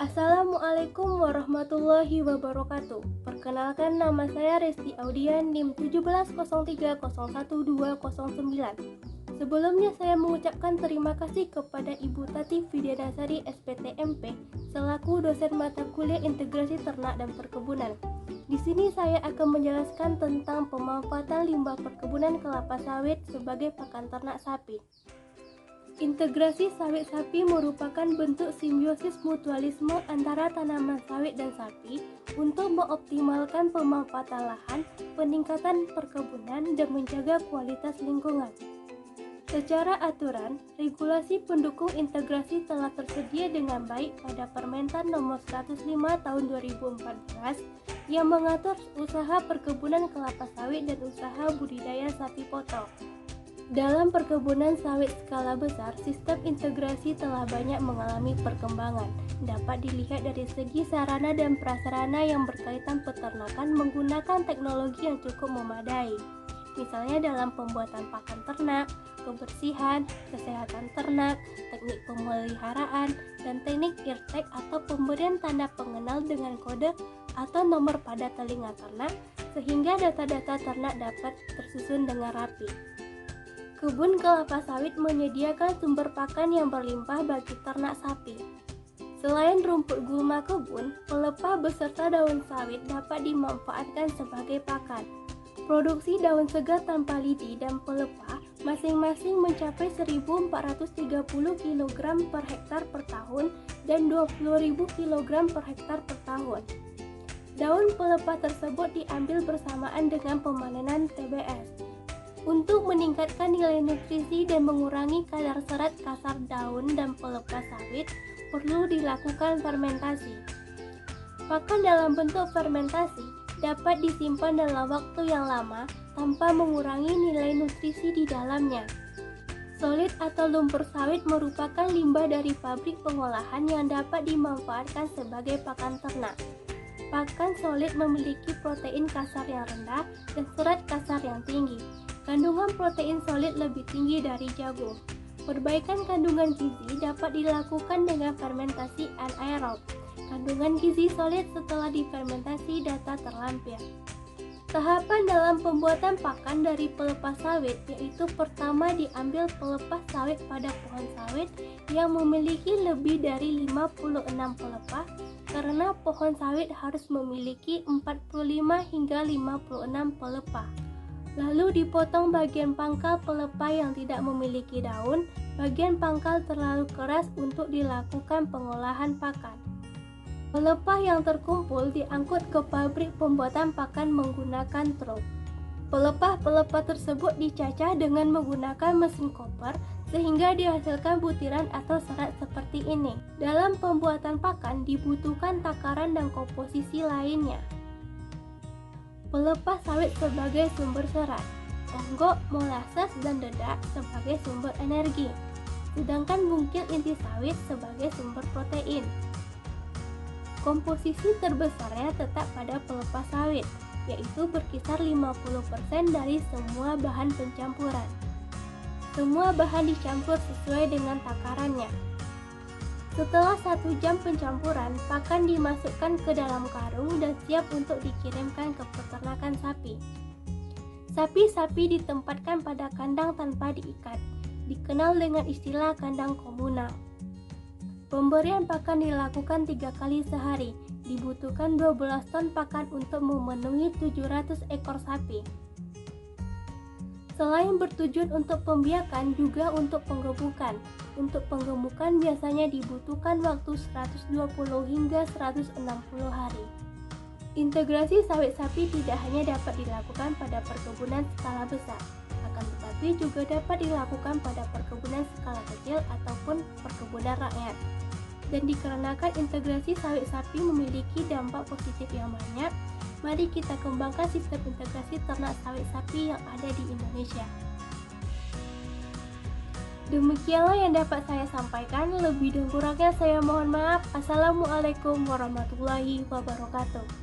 Assalamualaikum warahmatullahi wabarakatuh. Perkenalkan, nama saya Resti Audian, NIM 1703011209. Sebelumnya saya mengucapkan terima kasih kepada Ibu Tati Widianasari SPTMP selaku dosen mata kuliah Integrasi Ternak dan Perkebunan. Di sini saya akan menjelaskan tentang pemanfaatan limbah perkebunan kelapa sawit sebagai pakan ternak sapi. Integrasi sawit sapi merupakan bentuk simbiosis mutualisme antara tanaman sawit dan sapi untuk mengoptimalkan pemanfaatan lahan, peningkatan perkebunan, dan menjaga kualitas lingkungan. Secara aturan, regulasi pendukung integrasi telah tersedia dengan baik pada Permentan Nomor 105 Tahun 2014 yang mengatur usaha perkebunan kelapa sawit dan usaha budidaya sapi potong. Dalam perkebunan sawit skala besar, sistem integrasi telah banyak mengalami perkembangan. Dapat dilihat dari segi sarana dan prasarana yang berkaitan peternakan menggunakan teknologi yang cukup memadai. Misalnya dalam pembuatan pakan ternak, kebersihan, kesehatan ternak, teknik pemeliharaan, dan teknik eartag atau pemberian tanda pengenal dengan kode atau nomor pada telinga ternak, sehingga data-data ternak dapat tersusun dengan rapi. Kebun kelapa sawit menyediakan sumber pakan yang berlimpah bagi ternak sapi. Selain rumput gulma kebun, pelepah beserta daun sawit dapat dimanfaatkan sebagai pakan. Produksi daun segar tanpa lidi dan pelepah masing-masing mencapai 1.430 kg per hektar per tahun dan 20.000 kg per hektar per tahun. Daun pelepah tersebut diambil bersamaan dengan pemanenan TBS. Untuk meningkatkan nilai nutrisi dan mengurangi kadar serat kasar daun dan pelepah sawit, perlu dilakukan fermentasi. Pakan dalam bentuk fermentasi dapat disimpan dalam waktu yang lama tanpa mengurangi nilai nutrisi di dalamnya. Solid atau lumpur sawit merupakan limbah dari pabrik pengolahan yang dapat dimanfaatkan sebagai pakan ternak. Pakan solid memiliki protein kasar yang rendah dan serat kasar yang tinggi. Kandungan protein solid lebih tinggi dari jagung. Perbaikan kandungan gizi dapat dilakukan dengan fermentasi anaerob. Kandungan gizi solid setelah difermentasi dapat terlampir. Tahapan dalam pembuatan pakan dari pelepah sawit yaitu pertama diambil pelepah sawit pada pohon sawit yang memiliki lebih dari 56 pelepah karena pohon sawit harus memiliki 45 hingga 56 pelepah. Lalu dipotong bagian pangkal pelepah yang tidak memiliki daun, bagian pangkal terlalu keras untuk dilakukan pengolahan pakan. Pelepah yang terkumpul diangkut ke pabrik pembuatan pakan menggunakan truk. Pelepah-pelepah tersebut dicacah dengan menggunakan mesin koper sehingga dihasilkan butiran atau serat seperti ini. Dalam pembuatan pakan dibutuhkan takaran dan komposisi lainnya. Pelepah sawit sebagai sumber serat, onggok, molasses, dan dedak sebagai sumber energi, sedangkan bungkil inti sawit sebagai sumber protein. Komposisi terbesarnya tetap pada pelepah sawit, yaitu berkisar 50% dari semua bahan pencampuran. Semua bahan dicampur sesuai dengan takarannya. Setelah 1 jam pencampuran, pakan dimasukkan ke dalam karung dan siap untuk dikirimkan ke peternakan sapi. Sapi-sapi ditempatkan pada kandang tanpa diikat, dikenal dengan istilah kandang komunal. Pemberian pakan dilakukan 3 kali sehari, dibutuhkan 12 ton pakan untuk memenuhi 700 ekor sapi. Selain bertujuan untuk pembiakan, juga untuk penggemukan. Untuk penggemukan biasanya dibutuhkan waktu 120 hingga 160 hari. Integrasi sawit sapi tidak hanya dapat dilakukan pada perkebunan skala besar, akan tetapi juga dapat dilakukan pada perkebunan skala kecil ataupun perkebunan rakyat. Dan dikarenakan integrasi sawit sapi memiliki dampak positif yang banyak, mari kita kembangkan sistem integrasi ternak sawit sapi yang ada di Indonesia. Demikianlah yang dapat saya sampaikan. Lebih dan kurangnya saya mohon maaf. Assalamualaikum warahmatullahi wabarakatuh.